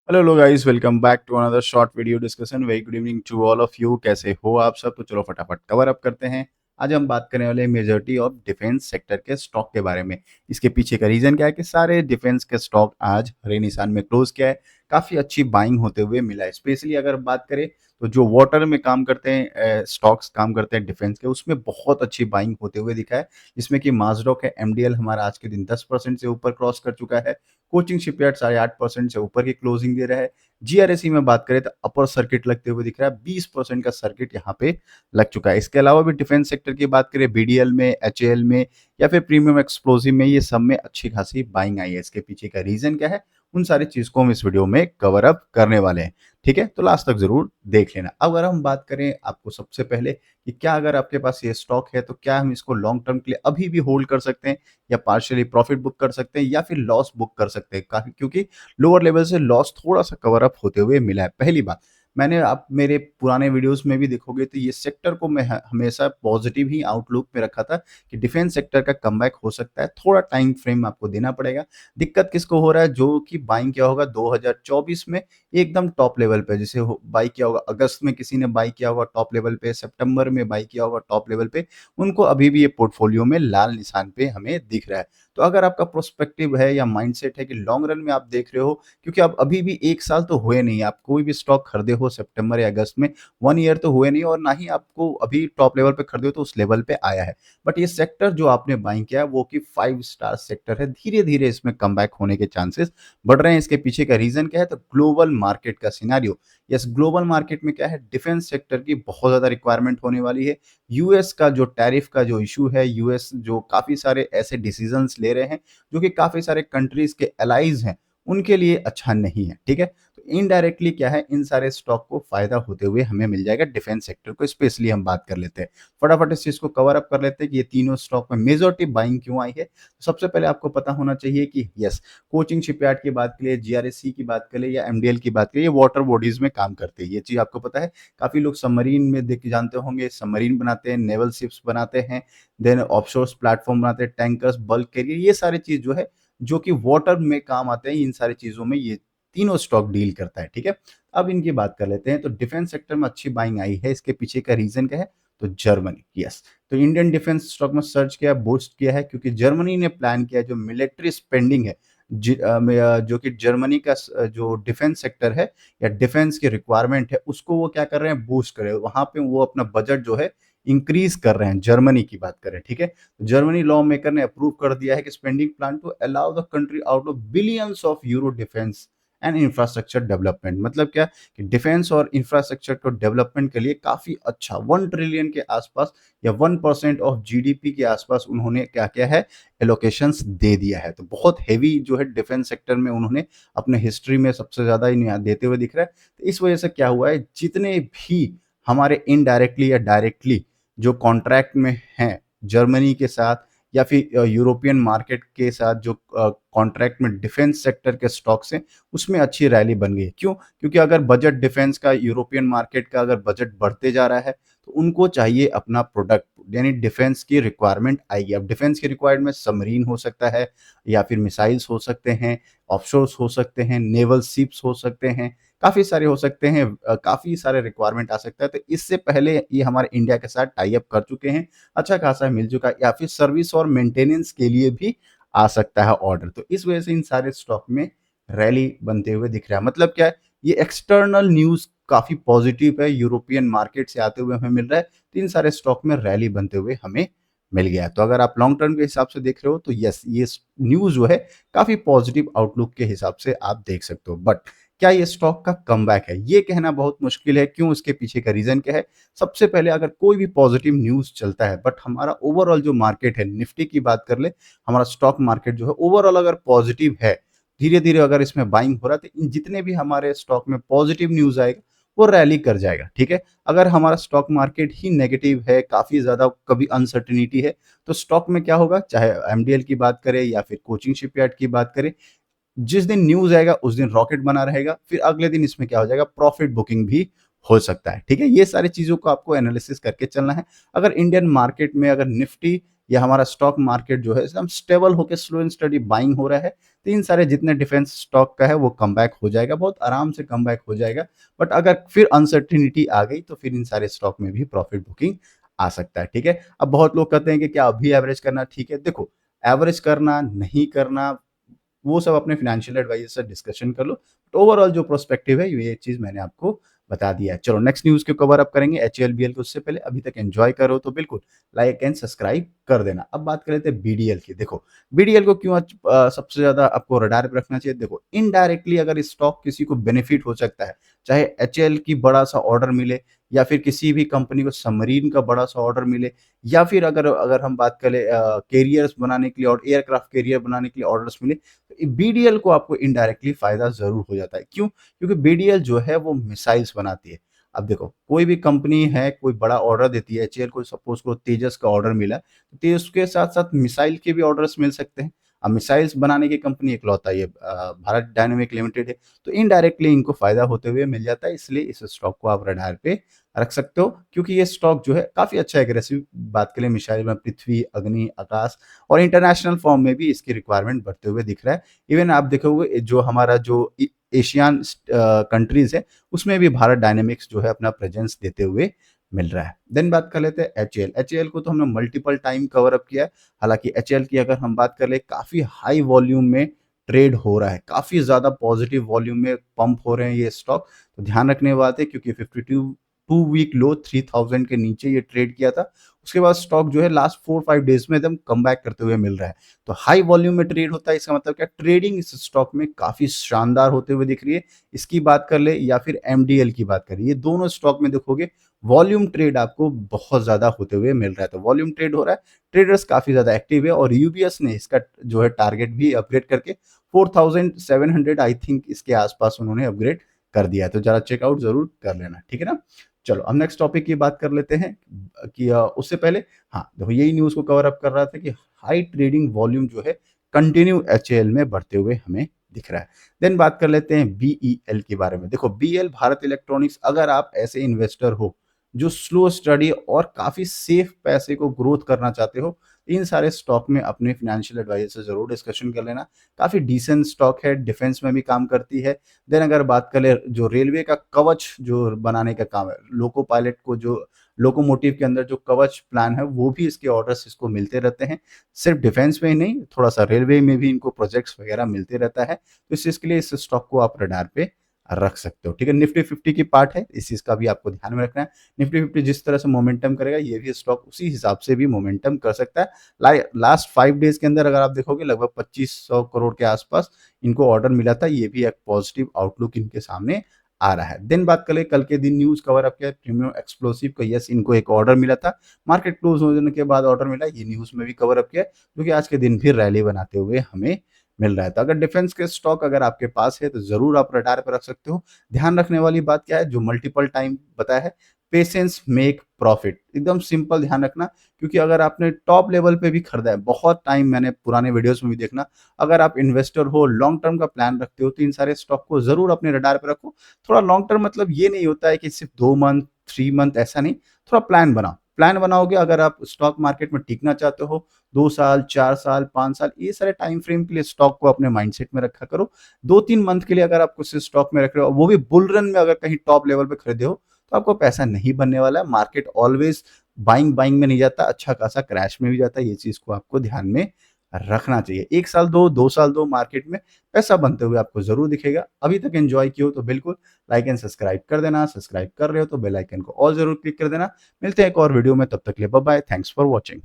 Hello guys, welcome back to another short video discussion. Very good evening to all of you. कैसे हो आप सब? तो चलो फटाफट कवर अप करते हैं। आज हम बात करने वाले हैं मेजॉरिटी ऑफ डिफेंस सेक्टर के स्टॉक के बारे में। इसके पीछे का रीजन क्या है कि सारे डिफेंस के स्टॉक आज हरे निशान में क्लोज किया है। काफी अच्छी बाइंग होते हुए मिला है। स्पेशली अगर बात करें तो जो वाटर में काम करते हैं स्टॉक्स काम करते हैं डिफेंस के, उसमें बहुत अच्छी बाइंग होते हुए दिखा है। जिसमें कि माजडॉक है, एमडीएल हमारा आज के दिन 10% से ऊपर क्रॉस कर चुका है। कोचिंग शिपयार्ड 8.5% से ऊपर की क्लोजिंग दे रहा है। जीआरएसी में बात करें तो अपर सर्किट लगते हुए दिख रहा है। 20% का सर्किट यहाँ पे लग चुका है। इसके अलावा भी डिफेंस सेक्टर की बात करें, बीडीएल में, एचएएल में या फिर प्रीमियम एक्सप्लोसिव में, ये सब में अच्छी खासी बाइंग आई है। इसके पीछे का रीजन क्या है, उन सारी चीज को हम इस वीडियो में कवर अप करने वाले हैं। ठीक है, तो लास्ट तक जरूर देख लेना। अब अगर हम बात करें आपको सबसे पहले कि क्या अगर आपके पास ये स्टॉक है तो क्या हम इसको लॉन्ग टर्म के लिए अभी भी होल्ड कर सकते हैं, या पार्शियली प्रॉफिट बुक कर सकते हैं, या फिर लॉस बुक कर सकते हैं। काफी क्योंकि लोअर लेवल से लॉस थोड़ा सा कवर अप होते हुए मिला है। पहली बात, मैंने आप मेरे पुराने वीडियोस में भी देखोगे तो ये सेक्टर को मैं हमेशा पॉजिटिव ही आउटलुक में रखा था कि डिफेंस सेक्टर का कमबैक हो सकता है। थोड़ा टाइम फ्रेम आपको देना पड़ेगा। दिक्कत किसको हो रहा है, जो कि बाइंग किया होगा 2024 में एकदम टॉप लेवल पे, जैसे बाई किया होगा अगस्त में, किसी ने बाई किया होगा टॉप लेवल पे, सितंबर में बाई किया होगा टॉप लेवल पे, उनको अभी भी ये पोर्टफोलियो में लाल निशान पे हमें दिख रहा है। तो अगर आपका प्रोस्पेक्टिव है या माइंडसेट है कि लॉन्ग रन में आप देख रहे हो, क्योंकि आप अभी भी एक साल तो हुए नहीं, आप कोई भी स्टॉक खरीदे हो सितंबर या अगस्त में, 1 ईयर तो हुए नहीं, और ना ही आपको अभी टॉप लेवल पे खरीदे हो तो उस लेवल पे आया है। बट ये सेक्टर जो आपने बाइंग किया है वो कि 5 स्टार सेक्टर है। धीरे धीरे इसमें कम होने के चांसेस बढ़ रहे हैं। इसके पीछे का रीजन क्या है, तो ग्लोबल मार्केट का सिनारियो। यस, ग्लोबल मार्केट में क्या है, डिफेंस सेक्टर की बहुत ज्यादा रिक्वायरमेंट होने वाली है। यूएस का जो टैरिफ का जो इशू है, यूएस जो काफी सारे ऐसे डिसीजंस ले रहे हैं जो कि काफी सारे कंट्रीज के एलाइज हैं, उनके लिए अच्छा नहीं है। ठीक है, तो इनडायरेक्टली क्या है, इन सारे स्टॉक को फायदा होते हुए हमें मिल जाएगा। डिफेंस सेक्टर को स्पेशली हम बात कर लेते हैं, फटाफट इस चीज को कवर अप कर लेते हैं कि ये तीनों स्टॉक में मेजॉरिटी बाइंग क्यों आई है। सबसे पहले आपको पता होना चाहिए कि यस, कोचिंग शिपयार्ड की बात करें, जीआरएससी की बात करें या एमडीएल की बात करें, ये वाटर बॉडीज में काम करते हैं। ये चीज आपको पता है। काफी लोग सबमरीन में देख के जानते होंगे, सबमरीन बनाते हैं, नेवल शिप्स बनाते हैं, देन ऑफशोर प्लेटफॉर्म बनाते हैं, टैंकर्स, बल्क कैरियर, ये सारी चीज जो है जो कि वाटर में काम आते हैं, इन सारी चीजों में ये तीनों स्टॉक डील करता है। ठीक है, अब इनकी बात कर लेते हैं। तो डिफेंस सेक्टर में अच्छी बाइंग आई है। इसके पीछे का रीजन क्या है, तो जर्मनी। यस, तो इंडियन डिफेंस स्टॉक में सर्च किया, बूस्ट किया है, क्योंकि जर्मनी ने प्लान किया जो मिलिट्री स्पेंडिंग है, जो कि जर्मनी का जो डिफेंस सेक्टर है या डिफेंस की रिक्वायरमेंट है, उसको वो क्या कर रहे हैं, बूस्ट कर रहे हैं। वहां पे वो अपना बजट जो है इंक्रीज कर रहे हैं। जर्मनी की बात करें, ठीक है, जर्मनी लॉ मेकर ने अप्रूव कर दिया है कि spending plan to allow the country out of billions of euro defence and infrastructure development. मतलब क्या कि डिफेंस और इंफ्रास्ट्रक्चर को डेवलपमेंट के लिए काफी अच्छा 1 ट्रिलियन के आसपास या 1% ऑफ जीडीपी के आसपास उन्होंने क्या किया है, एलोकेशंस दे दिया है। तो बहुत हेवी जो है डिफेंस सेक्टर में उन्होंने अपने हिस्ट्री में सबसे ज्यादा देते हुए दिख रहा है। तो इस वजह से क्या हुआ है, जितने भी हमारे इनडायरेक्टली या डायरेक्टली जो कॉन्ट्रैक्ट में हैं जर्मनी के साथ या फिर यूरोपियन मार्केट के साथ जो कॉन्ट्रैक्ट में डिफेंस सेक्टर के स्टॉक्स हैं, उसमें अच्छी रैली बन गई है। क्यों? क्योंकि अगर बजट डिफेंस का, यूरोपियन मार्केट का अगर बजट बढ़ते जा रहा है तो उनको चाहिए अपना प्रोडक्ट, यानी डिफेंस की रिक्वायरमेंट आएगी। अब डिफेंस की रिक्वायरमेंट सबमरीन हो सकता है, या फिर मिसाइल्स हो सकते हैं, ऑफशोर्स हो सकते हैं, नेवल शिप्स हो सकते हैं, काफी सारे हो सकते हैं, काफी सारे रिक्वायरमेंट आ सकता है। तो इससे पहले ये हमारे इंडिया के साथ टाई अप कर चुके हैं, अच्छा खासा मिल चुका है, या फिर सर्विस और मेंटेनेंस के लिए भी आ सकता है ऑर्डर। तो इस वजह से इन सारे स्टॉक में रैली बनते हुए दिख रहा है। मतलब क्या है, ये एक्सटर्नल न्यूज काफी पॉजिटिव है, यूरोपियन मार्केट से आते हुए हमें मिल रहा है, तो इन सारे स्टॉक में रैली बनते हुए हमें मिल गया। तो अगर आप लॉन्ग टर्म के हिसाब से देख रहे हो तो यस, ये न्यूज जो है काफी पॉजिटिव आउटलुक के हिसाब से आप देख सकते हो। बट क्या ये स्टॉक का कमबैक है, ये कहना बहुत मुश्किल है। क्यों? इसके पीछे का रीजन क्या है? सबसे पहले, अगर कोई भी पॉजिटिव न्यूज चलता है बट हमारा ओवरऑल जो मार्केट है, निफ्टी की बात कर ले, हमारा स्टॉक मार्केट जो है ओवरऑल अगर पॉजिटिव है, धीरे धीरे अगर इसमें बाइंग हो रहा है, तो इन जितने भी हमारे स्टॉक में पॉजिटिव न्यूज आएगा वो रैली कर जाएगा। ठीक है, अगर हमारा स्टॉक मार्केट ही नेगेटिव है, काफी ज्यादा कभी अनसर्टिनिटी है, तो स्टॉक में क्या होगा, चाहे एमडीएल की बात करें या फिर कोचिंग शिपयार्ड की बात करें, जिस दिन न्यूज आएगा उस दिन रॉकेट बना रहेगा, फिर अगले दिन इसमें क्या हो जाएगा, प्रॉफिट बुकिंग भी हो सकता है। ठीक है, ये सारी चीजों को आपको एनालिसिस करके चलना है। अगर इंडियन मार्केट में अगर निफ्टी या हमारा स्टॉक मार्केट जो है एकदम स्टेबल होकर स्लो एंड स्टडी बाइंग हो रहा है, तो इन सारे जितने डिफेंस स्टॉक का है वो कमबैक हो जाएगा, बहुत आराम से कमबैक हो जाएगा। बट अगर फिर अनसर्टेनिटी आ गई तो फिर इन सारे स्टॉक में भी प्रॉफिट बुकिंग आ सकता है, ठीक है। अब बहुत लोग कहते हैं कि क्या अभी एवरेज करना ठीक है? देखो, एवरेज करना, नहीं करना, वो सब अपने फाइनेंशियल एडवाइजर से डिस्कशन कर लो। तो ओवरऑल जो प्रोस्पेक्टिव है ये चीज़ मैंने आपको बता दिया है। चलो नेक्स्ट न्यूज़ को कवर अप करेंगे एचएएल-बीएल को। उससे पहले अभी तक एन्जॉय कर रहे हो तो बिल्कुल लाइक एंड सब्सक्राइब कर देना। अब बात कर लेते हैं बीडीएल की। देखो, बीडीएल को क्यों सबसे ज़्यादा आपको रडार पे रखना चाहिए? देखो, इनडायरेक्टली अगर स्टॉक किसी को बेनिफिट हो सकता है, चाहे एचएएल की बड़ा-सा ऑर्डर मिले या फिर किसी भी कंपनी को सबमरीन का बड़ा-सा ऑर्डर मिले या फिर अगर अगर हम बात करें कैरियर्स बनाने के लिए और एयरक्राफ्ट कैरियर बनाने के लिए ऑर्डर्स मिले, बीडीएल को आपको इनडायरेक्टली फायदा जरूर हो जाता है। क्यों? क्योंकि बीडीएल जो है वो मिसाइल्स बनाती है। अब देखो, कोई भी कंपनी है, कोई बड़ा ऑर्डर देती है, एचएएल को सपोज करो तेजस का ऑर्डर मिला, तो तेजस के साथ साथ मिसाइल के भी ऑर्डर्स मिल सकते हैं। अब मिसाइल्स बनाने की कंपनी इकलौता ये भारत डायनामिक लिमिटेड है, तो इनडायरेक्टली इनको फायदा होते हुए मिल जाता है। इसलिए इस स्टॉक को आप रडार पे रख सकते हो, क्योंकि ये स्टॉक जो है काफी अच्छा एग्रेसिव, बात करें मिसाइल में पृथ्वी, अग्नि, आकाश और इंटरनेशनल फॉर्म में भी इसकी रिक्वायरमेंट बढ़ते हुए दिख रहा है। इवन आप देखोगे जो हमारा जो एशियन कंट्रीज है उसमें भी भारत डायनेमिक्स जो है अपना प्रेजेंस देते हुए मिल रहा है। देन बात कर लेते हैं एचएएल। एचएएल को तो हमने मल्टीपल टाइम कवर अप किया है। हालांकि एचएएल की अगर हम बात कर ले, काफी हाई वॉल्यूम में ट्रेड हो रहा है, काफी ज्यादा पॉजिटिव वॉल्यूम में पंप हो रहे हैं ये स्टॉक। तो ध्यान रखने वाले है, क्योंकि 52 वीक लो 3000 के नीचे ये ट्रेड किया था। उसके बाद स्टॉक जो है लास्ट 4-5 डेज में एकदम कम बैक करते हुए मिल रहा है। तो हाई वॉल्यूम में ट्रेड होता है, इसका मतलब क्या, ट्रेडिंग इस स्टॉक में काफी शानदार होते हुए दिख रही है। इसकी बात कर ले या फिर एमडीएल की बात करें, ये दोनों स्टॉक में देखोगे वॉल्यूम ट्रेड आपको बहुत ज्यादा होते हुए मिल रहा है। तो वॉल्यूम ट्रेड हो रहा है, ट्रेडर्स काफी ज्यादा एक्टिव है और यूबीएस ने इसका जो है टारगेट भी अपग्रेड करके 4700 आई थिंक इसके आसपास उन्होंने अपग्रेड कर दिया है। तो जरा चेकआउट जरूर कर लेना, ठीक है ना। चलो अब नेक्स्ट टॉपिक की बात कर लेते हैं कि उससे पहले, हाँ देखो, यही न्यूज को कवर अप कर रहा था कि हाई ट्रेडिंग वॉल्यूम जो है कंटिन्यू एचएएल में बढ़ते हुए हमें दिख रहा है। देन बात कर लेते हैं बीईएल के बारे में। देखो, बीएल भारत इलेक्ट्रॉनिक्स, अगर आप ऐसे इन्वेस्टर हो जो स्लो स्टडी और काफी सेफ पैसे को ग्रोथ करना चाहते हो, इन सारे स्टॉक में अपने फाइनेंशियल एडवाइजर से जरूर डिस्कशन कर लेना। काफी डिसेंट स्टॉक है, डिफेंस में भी काम करती है। देन अगर बात करें जो रेलवे का कवच जो बनाने का काम है, लोको पायलट को जो लोकोमोटिव के अंदर जो कवच प्लान है वो भी इसके ऑर्डर्स इसको मिलते रहते हैं। सिर्फ डिफेंस में ही नहीं, थोड़ा सा रेलवे में भी इनको प्रोजेक्ट्स वगैरह मिलते रहता है। तो इस चीज के लिए इस स्टॉक को आप रडार पे रख सकते हो, ठीक है। निफ्टी 50 की पार्ट है, इस चीज का भी आपको ध्यान में रखना है। निफ्टी 50 जिस तरह से मोमेंटम करेगा, ये भी स्टॉक उसी हिसाब से भी मोमेंटम कर सकता है। लास्ट 5 डेज के अंदर अगर आप देखोगे लगभग 2500 करोड़ के आसपास इनको ऑर्डर मिला था। ये भी एक पॉजिटिव आउटलुक इनके सामने आ रहा है। देन बात करें कल के दिन न्यूज कवर अप किया प्रीमियम एक्सप्लोसिव का, यस इनको एक ऑर्डर मिला था, मार्केट क्लोज होने के बाद ऑर्डर मिला, ये न्यूज में भी कवर अप किया, जो कि आज के दिन फिर रैली बनाते हुए हमें मिल रहा है। तो अगर डिफेंस के स्टॉक अगर आपके पास है तो जरूर आप रडार पर रख सकते हो। ध्यान रखने वाली बात क्या है, जो मल्टीपल टाइम बताया है, पेशेंस मेक प्रॉफिट, एकदम सिंपल ध्यान रखना। क्योंकि अगर आपने टॉप लेवल पे भी खरीदा है, बहुत टाइम मैंने पुराने वीडियोस में भी देखना, अगर आप इन्वेस्टर हो, लॉन्ग टर्म का प्लान रखते हो, तो इन सारे स्टॉक को जरूर अपने रडार पे रखो। थोड़ा लॉन्ग टर्म मतलब ये नहीं होता है कि सिर्फ 2 मंथ 3 मंथ, ऐसा नहीं, थोड़ा प्लान बनाओ। प्लान बनाओगे, अगर आप स्टॉक मार्केट में टिकना चाहते हो, 2 साल 4 साल 5 साल, ये सारे टाइम फ्रेम के लिए स्टॉक को अपने माइंडसेट में रखा करो। 2-3 मंथ के लिए अगर आप कुछ स्टॉक में रख रहे हो, वो भी बुल रन में अगर कहीं टॉप लेवल पे खरीदे हो, तो आपको पैसा नहीं बनने वाला है। मार्केट ऑलवेज बाइंग बाइंग में नहीं जाता, अच्छा खासा क्रैश में भी जाता है। ये चीज को आपको ध्यान में रखना चाहिए। 1 साल 2 साल मार्केट में पैसा बनते हुए आपको जरूर दिखेगा। अभी तक एंजॉय किया हो तो बिल्कुल लाइक एंड सब्सक्राइब कर देना। सब्सक्राइब कर रहे हो तो बेल आइकन को और जरूर क्लिक कर देना। मिलते हैं एक और वीडियो में, तब तक के लिए bye bye, thanks for watching.